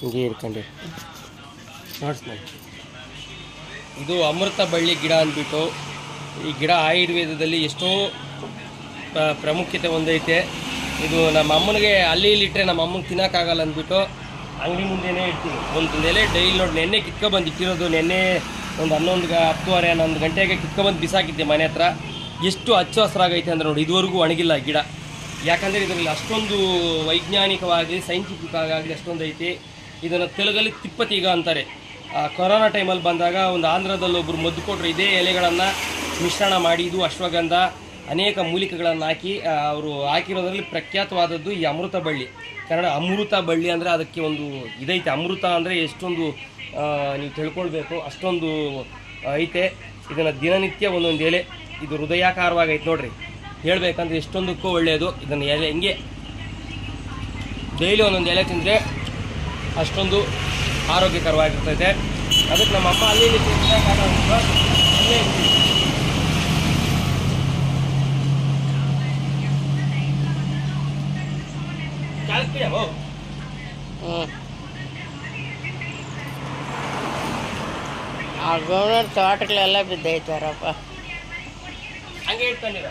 ಹಿಂಗೆ ಇಟ್ಕೊಂಡು ನೋಡ್ಸ್ತೀನಿ. ಇದು ಅಮೃತ ಬಳ್ಳಿ ಗಿಡ ಅಂದ್ಬಿಟ್ಟು, ಈ ಗಿಡ ಆಯುರ್ವೇದದಲ್ಲಿ ಎಷ್ಟೋ ಪ್ರಾಮುಖ್ಯತೆ ಹೊಂದೈತೆ. ಇದು ನಮ್ಮ ಅಮ್ಮನಿಗೆ ಅಲ್ಲಿ ಇಲ್ಲಿಟ್ಟರೆ ನಮ್ಮ ಅಮ್ಮನಿಗೆ ತಿನ್ನೋಕ್ಕಾಗಲ್ಲ ಅಂದ್ಬಿಟ್ಟು ಅಂಗಡಿ ಮುಂದೆನೇ ಇಡ್ತೀವಿ. ಒಂದು ನೆಲೆ ಡೈಲಿ ನೋಡಿ, ನೆನ್ನೆ ಕಿತ್ಕೊಬಂದು ಇಟ್ಟಿರೋದು. ನೆನ್ನೆ ಒಂದು 11 ಗಂಟೆಗೆ ಕಿತ್ಕೊಬಂದು ಬಿಸಾಕಿದ್ದೆ ಮನೆ ಹತ್ರ. ಎಷ್ಟು ಹಚ್ಚ ಹಸಿರಾಗೈತೆ ಅಂದರೆ ನೋಡಿ, ಇದುವರೆಗೂ ಒಣಗಿಲ್ಲ ಗಿಡ. ಯಾಕಂದರೆ ಇದರಲ್ಲಿ ಅಷ್ಟೊಂದು ವೈಜ್ಞಾನಿಕವಾಗಿ ಸೈಂಟಿಫಿಕ್ ಆಗಲಿ ಅಷ್ಟೊಂದು ಐತಿ. ಇದನ್ನು ತೆಲುಗಲ್ಲಿ ತಿಪ್ಪತೀಗ ಅಂತಾರೆ. ಕೊರೋನಾ ಟೈಮಲ್ಲಿ ಬಂದಾಗ ಒಂದು ಆಂಧ್ರದಲ್ಲಿ ಒಬ್ಬರು ಮದ್ದು ಕೊಟ್ಟರು. ಇದೇ ಎಲೆಗಳನ್ನು ಮಿಶ್ರಣ ಮಾಡಿ, ಇದು ಅಶ್ವಗಂಧ ಅನೇಕ ಮೂಲಿಕೆಗಳನ್ನು ಹಾಕಿ ಅವರು ಹಾಕಿರೋದ್ರಲ್ಲಿ ಪ್ರಖ್ಯಾತವಾದದ್ದು ಈ ಅಮೃತ ಬಳ್ಳಿ. ಕನ್ನಡ ಅಮೃತ ಬಳ್ಳಿ ಅಂದರೆ ಅದಕ್ಕೆ ಒಂದು ಇದೈತೆ. ಅಮೃತ ಅಂದರೆ ಎಷ್ಟೊಂದು ನೀವು ತಿಳ್ಕೊಳ್ಬೇಕು, ಅಷ್ಟೊಂದು ಐತೆ. ಇದನ್ನು ದಿನನಿತ್ಯ ಒಂದೊಂದು ಎಲೆ, ಇದು ಹೃದಯಾಕಾರವಾಗೈತೆ ನೋಡ್ರಿ. ಹೇಳ್ಬೇಕಂದ್ರೆ ಎಷ್ಟೊಂದಕ್ಕೂ ಒಳ್ಳೆಯದು. ಇದನ್ನು ಎಲೆ ಹಿಂಗೆ ಡೈಲಿ ಒಂದೊಂದು ಎಲೆ ತಿಂದರೆ ಅಷ್ಟೊಂದು ಆರೋಗ್ಯಕರವಾಗಿರ್ತೈತೆ. ಅದಕ್ಕೆ ನಮ್ಮ ಅಮ್ಮ ಅಲ್ಲಿ ಆ ಗೌಡರ ತೋಟಗಳೆಲ್ಲ ಬಿದ್ದೈತಾರಪ್ಪ. ಹಂಗೆ ಇಟ್ಕೊಂಡಿರ.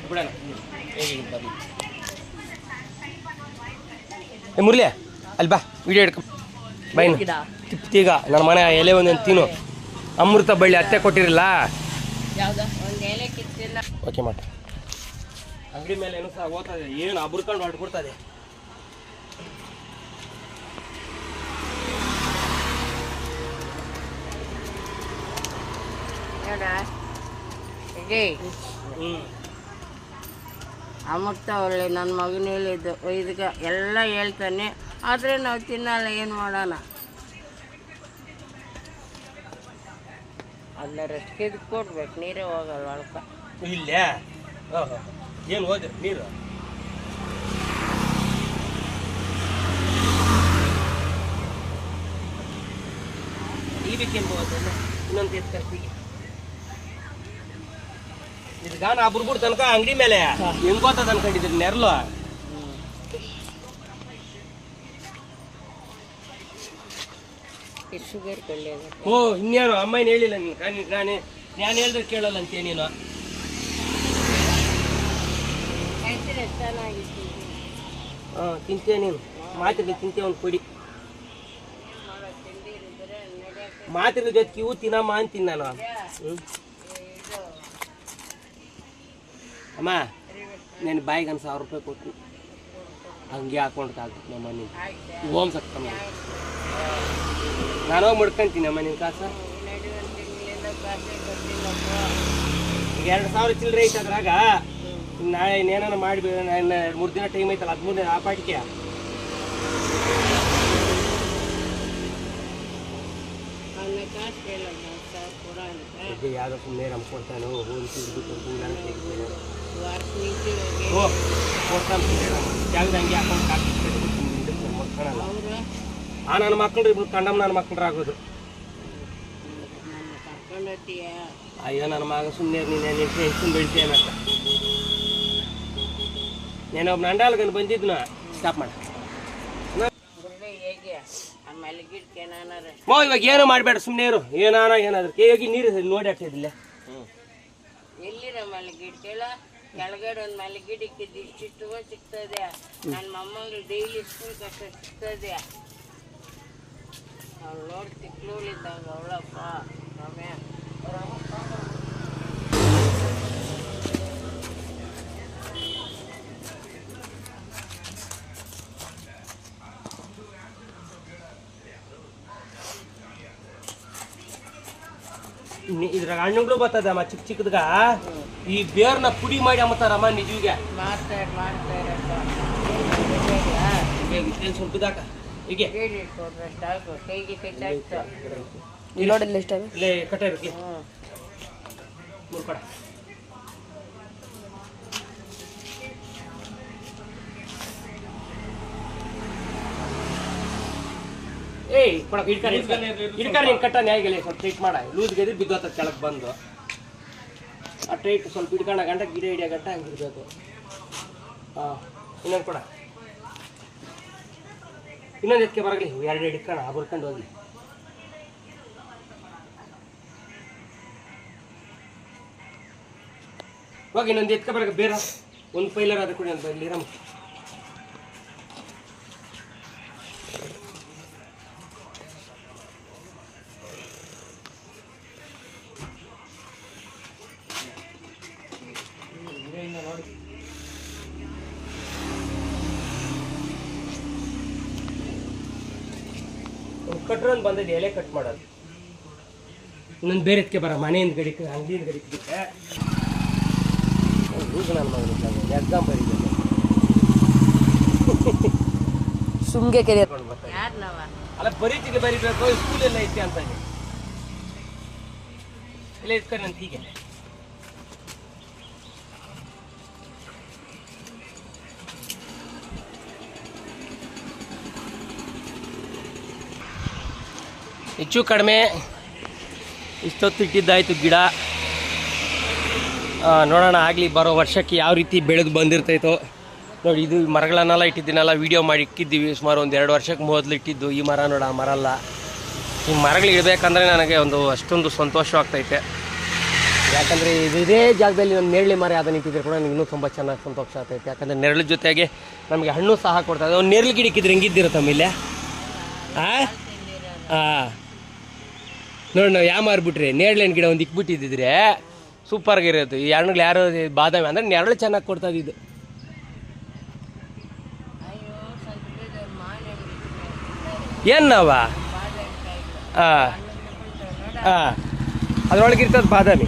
ಬಿಡೋಣ ಹೇಗೆ ಬರಲಿ. ಮುರಳಿ ಅಲ್ಲಿ ಬಾ, ವಿಡಿಯೋ ಹಿಡ್ಕೊ ಬೈನು. ತಿಪ್ತೀಗ ನನ್ನ ಮನೆ ಎಲೆ ಒಂದೊಂದು ತಿನ್ನು. ಅಮೃತ ಬಳ್ಳಿ ಅತ್ತೆ ಕೊಟ್ಟಿರಲ್ಲ, ಓಕೆ ಮಾಡ. ಅಂಗಡಿ ಮೇಲೆ ಏನು ಸಹ ಓದ್ತದೆ, ಏನು ಅಬ್ರುಕೊಂಡು ಹೊರಟ್ಕೊಡ್ತದೆ. ಅಮೃತ ಒಳ್ಳೆ ನನ್ನ ಮಗನ ಹೇಳಿದ್ದು ಇದಕ್ಕೆ ಎಲ್ಲ ಹೇಳ್ತಾನೆ, ಆದರೆ ನಾವು ತಿನ್ನಲ್ಲ. ಏನು ಮಾಡೋಣ? ಅದನ್ನ ರಸ್ಗೆ ಇದಕ್ಕೆ ಕೊಡ್ಬೇಕು, ನೀರೇ ಹೋಗಲ್ಲ ಒಳಕ. ಇಲ್ಲೇ ಏನು ಹೋದ್ರೆ ನೀರು ಈಬೇಕೆಂಬುದು ಇನ್ನೊಂದು ಎತ್ಕರ್ತಿಗೆ ಇದು ಗಾನ ಬುರ್ಬುಡ್ ತನಕ ಅಂಗಡಿ ಮೇಲೆ ಹೆಂಗ್ ಗೊತ್ತದ ಅನ್ಕೊಂಡಿದ್ರಿ ನೆರಳು. ಶುಗರ್ ಕಳ್ಳಿ. ಓ ಇನ್ನೇನು ಅಮ್ಮನ ಹೇಳಿಲ್ಲ ನಾನು ಹೇಳಿದ್ರೆ ಕೇಳಲ್ಲ ಅಂತ ನೀನು. ತಿಂತೇ ನೀನು ಮಾತಿರ್ಲಿ, ತಿಂತೇ ಒಂದು ಪುಡಿ ಮಾತಿರ್ಲಿ ಜೊತೆಗೆ ಇವು ತಿನ್ನಮ್ಮ ಅಂತೀನಿ ನಾನು. ಅಮ್ಮ నేను ಬಾಯಿಗೆ 1000 ರೂಪಾಯಿ ಕೊಟ್ಟು ಹಂಗೆ ಹಾಕೊಂಡು ಆಗ್ತದೆ ನಮ್ಮ ಮನೆ ಓಮ್ ಸಕ್ತಮ್ಮ. ನಾನು ಹೋಗಿ ಮುಡ್ಕೊಂತೀನಿ ಅಮ್ಮ ನಿನ್ನ ಕಾಸು. 2000 ಚಿಲ್ಲರೆ ಐತೆ ಅದ್ರಾಗ. ನಾಳೆ ಏನಾನ ಮಾಡಿಬಿಡ, ನಾನು 3 ದಿನ ಟೈಮ್ ಐತಲ್ಲ, 13 ದಿನ ಆ ಪಾಟಿಗೆ ಯಾವುದೋ ಸುಮ್ಮನೆ ನಮ್ಗೆ ಕೊಡ್ತಾನೆ. ಜಾಗದ ಹಂಗೆ ಹಾಕೊಂಡು ಕಾಣಲ್ಲ. ನನ್ನ ಮಕ್ಕಳು ಇಬ್ರು ಕಂಡಮ್ ನನ್ನ ಮಕ್ಕಳ್ರ ಆಗೋದು. ಅಯ್ಯೋ ನನ್ನ ಮಗ ಸುಮ್ಮನೆ ನೀನು ಹೆಚ್ಚಿನ ಬೆಳಿತೀಯ ಅನ್ನತ್ತ. నేనొక నండాలకు ಬಂದಿದ್ನ ಸ್ಟಾಪ್ ಮಾಡ. ಮೋ ಇವಾಗ ಏನು ಮಾಡಬೇಡ, ಸುಮ್ಮನೆ ಇರು. ಏನಾದ್ರು ಕೇಗಿ ನೀರು ನೋಡಿ ಹಾಕ್ತಿದ್ದಿಲ್ಲ. ಎಲ್ಲಿರ ಮಲ್ಲಿಗಿಡ ಕೇಳ, ಕೆಳಗಡೆ ಒಂದು ಮಲ್ಲಿಗಿಡ ಇಕ್ಕಿದ್ದು ಇಷ್ಟಿಷ್ಟು ಸಿಗ್ತದೆ. ನನ್ನ ಮೊಮ್ಮಗಳು ಡೈಲಿ ಸ್ಕೂಲ್ ಕಷ್ಟ ಸಿಗ್ತದೆ. ಅವ್ಳು ನೋಡಿ ತಿಕ್ಲೂಳಿದ್ದಂಗೆ ಅವಳಪ್ಪ ರಮ್ಯಾ. ಇದ್ರಾಗ ಹಣ್ಣುಗಳು ಬರ್ತದಮ್ಮ ಚಿಕ್ಕ ಚಿಕ್ಕದ್ಗ. ಈ ಬೇರ್ನ ಪುಡಿ ಮಾಡಿ ಅಮ್ಮತಾರಮ್ಮ ನಿಜವಿಗೆ ಸ್ವಲ್ಪ ಇದಾಕ ಹೀಗೆ ಇಲ್ಲೇ ಕಟ್ಟೆ ಇರಕ್ಕೆ ಮುರ್ಕೊಡ. ಇಡ್ಕಾರಿ ಕಟ್ಟ ನ್ಯಾಯಗೆ ಸ್ವಲ್ಪ ಟೈಟ್ ಮಾಡ ಲೂಸ್ ಗೆದ್ರೆ ಬಿದ್ದೋತ ಕೆಳಗೆ ಬಂದು ಆ ಟೈಟ್ ಸ್ವಲ್ಪ ಹಿಡ್ಕೊಂಡ ಗಂಟ ಗಿಡ ಹಿಡಿಯೋ ಗಂಟ ಹಂಗಿರ್ಬೇಕು. ಹಾಂ ಇನ್ನೊಂದು ಕೊಡ, ಇನ್ನೊಂದು ಎತ್ಕೆ ಬರಲಿ, ಎರಡು ಹಿಡ್ಕೋಣ ಬರ್ಕೊಂಡು ಹೋಗ್ಲಿ. ಹೋಗಿ ಇನ್ನೊಂದು ಎತ್ಕೆ ಬರಗ ಬೇರೆ ಒಂದು ಪೈಲರ್ ಅದು ಕೊಡಿ ಅಂತ ಇಲ್ಲಿ ರಮ್ಮ. ಕಟ್ರೊಂದು ಬಂದಿದೆ, ಎಲೆ ಕಟ್ ಮಾಡೋದು. ಇನ್ನೊಂದು ಬೇರೆ ಎತ್ಕೆ ಬರ, ಮನೆಯಿಂದ ಗಡಿಕೆ ಅಂಗಡಿಯಿಂದ ಗಡಿಕೆ ಬಿಟ್ಟೆ ಈಗ ನನ್ನ ಮಗನಿಗೆ ಎಕ್ಸಾಮ್ ಬರೀಬೇಕು. ಸುಮ್ಗೆ ಕೆರೆ ಅಲ್ಲ ಬರೀತಿಗೆ ಬರಿಬೇಕು, ಸ್ಕೂಲೆಲ್ಲ ಐತಿ ಅಂತ ಇಲ್ಲ ಇಟ್ಕೊಂಡು ನಂತ ಹೀಗೆ. ಹೆಚ್ಚು ಕಡಿಮೆ ಇಷ್ಟೊತ್ತು ಇಟ್ಟಿದ್ದಾಯಿತು ಗಿಡ. ನೋಡೋಣ ಆಗಲಿ ಬರೋ ವರ್ಷಕ್ಕೆ ಯಾವ ರೀತಿ ಬೆಳೆದು ಬಂದಿರ್ತೈತೋ ನೋಡಿ. ಇದು ಮರಗಳನ್ನೆಲ್ಲ ಇಟ್ಟಿದ್ದೀನಲ್ಲ, ವೀಡಿಯೋ ಮಾಡಿ ಇಕ್ಕಿದ್ದೀವಿ. ಸುಮಾರು ಒಂದು 2 ವರ್ಷಕ್ಕೆ ಮೊದಲು ಇಟ್ಟಿದ್ದು ಈ ಮರ ನೋಡ, ಆ ಮರ ಅಲ್ಲ. ಈ ಮರಗಳು ಇಡಬೇಕಂದ್ರೆ ನನಗೆ ಒಂದು ಅಷ್ಟೊಂದು ಸಂತೋಷವಾಗ್ತೈತೆ. ಯಾಕಂದರೆ ಇದೇ ಜಾಗದಲ್ಲಿ ಒಂದು ನೇರಳೆ ಮರ ಅದನ್ನು ಇಟ್ಟಿದ್ರೆ ಕೂಡ ನನಗೆ ಇನ್ನೂ ತುಂಬ ಚೆನ್ನಾಗಿ ಸಂತೋಷ ಆಗ್ತೈತೆ. ಯಾಕಂದರೆ ನೆರಳು ಜೊತೆಗೆ ನಮಗೆ ಹಣ್ಣು ಸಹ ಕೊಡ್ತದೆ. ಒಂದು ನೇರಳೆ ಗಿಡ ಇಕ್ಕಿದ್ರೆ ಹೆಂಗಿದ್ದಿರತ್ತಮ್ಮ ಇಲ್ಲೇ? ಹಾಂ ನೋಡಿ, ನಾವು ಯಾವ ಮಾರ್ಬಿಟ್ರಿ ನೇರಳೆನ ಗಿಡ ಒಂದು ಇಕ್ಬಿಟ್ಟಿದ್ದಿದ್ರೆ ಸೂಪರ್ಗಿರೋದು. ಈ ಹಣ್ಣುಗಳು ಯಾರು ಬಾದಾಮಿ ಅಂದರೆ ನೆರಳು ಚೆನ್ನಾಗಿ ಕೊಡ್ತದೆ. ಇದು ಏನವ ಅದರೊಳಗಿರ್ತದೆ ಬಾದಾಮಿ.